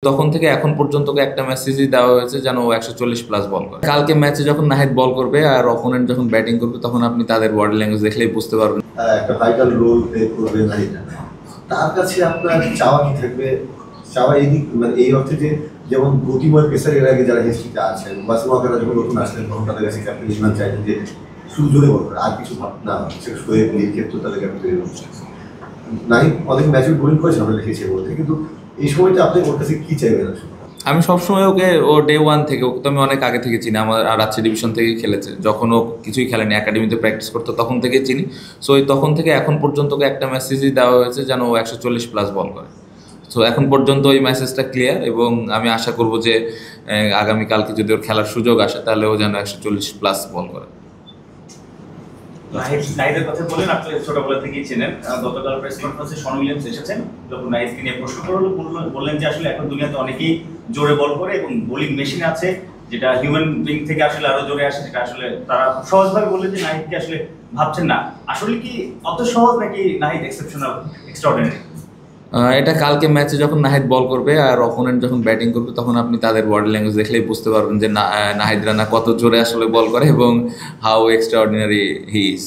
তখন থেকে এখন পর্যন্ত একটা মেসেজই দেওয়া হয়েছে যেন ও 140 প্লাস বল করে। কালকে ম্যাচে যখন নাহিদ বল করবে আর অপোনেন্ট যখন ব্যাটিং করবে তখন আপনি তাদের বডি ল্যাঙ্গুয়েজ দেখলেই বুঝতে পারবেন। একটা ভাইটাল রোল প্লে করবে নাহিদ। তার কাছে আপনার চাওয়া কি থাকবে? চাওয়া এই দিক মানে এই অর্থে যে যেমন গতিময় পেসার এর আগে যারা হিস্ট্রিতে আছেন বাসমাকারা যখন নতুন আসলেন তখন তাদের কাছে ক্যাপ্টেন ইসমান চাইলেন যে শুধু জোরে বল করে আর কিছু ভাব না সেটা শোয়েব লিগ ক্ষেত্রে তাদের ক্যাপ্টেন নাহিদ অনেক ম্যাচে বোলিং করেছে আমরা দেখেছি বলতে, কিন্তু এই সময়টা আপনি ওর কাছে কি চাইবেন আসলে? আমি সবসময় ওকে ডে ওয়ান থেকে ওকে তো আমি অনেক আগে থেকে চিনি, আমার রাজশাহী ডিভিশন থেকেই খেলেছে, যখন ও কিছুই খেলেনি একাডেমিতে প্র্যাকটিস করতো তখন থেকেই চিনি। সো তখন থেকে এখন পর্যন্ত একটা মেসেজই দেওয়া হয়েছে যেন ও 140 প্লাস বল করে। সো এখন পর্যন্ত ওই মেসেজটা ক্লিয়ার এবং আমি আশা করব যে আগামীকালকে যদি ওর খেলার সুযোগ আসে তাহলে ও যেন 140 প্লাস বল করে। নাহিদের কথা বলেন, আপনি ছোটবেলা থেকেই চেনেন। গতকাল প্রেস কনফারেন্সে শন উইলিয়ামস এসেছেন, যখন নাহিদকে নিয়ে প্রশ্ন করা হলো বললেন যে আসলে এখন দুনিয়াতে অনেকেই জোরে বল করে এবং বোলিং মেশিন আছে যেটা হিউম্যান বিং থেকে আসলে আরো জোরে আসে, যেটা আসলে তারা সহজভাবে বললেন যে নাহিদকে আসলে ভাবছেন না। আসলে কি অত সহজ নাকি নাহিদ এক্সেপশনাল, এক্সট্রাঅর্ডিনারি? এটা কালকে ম্যাচে যখন নাহিদ বল করবে আর অপোনেন্ট যখন ব্যাটিং করবে তখন আপনি তাদের বডি ল্যাঙ্গুয়েজ দেখলেই বুঝতে পারবেন যে নাহিদ রানা কত জোরে আসলে বল করে এবং হাউ এক্সট্রাঅর্ডিনারি হি ইজ।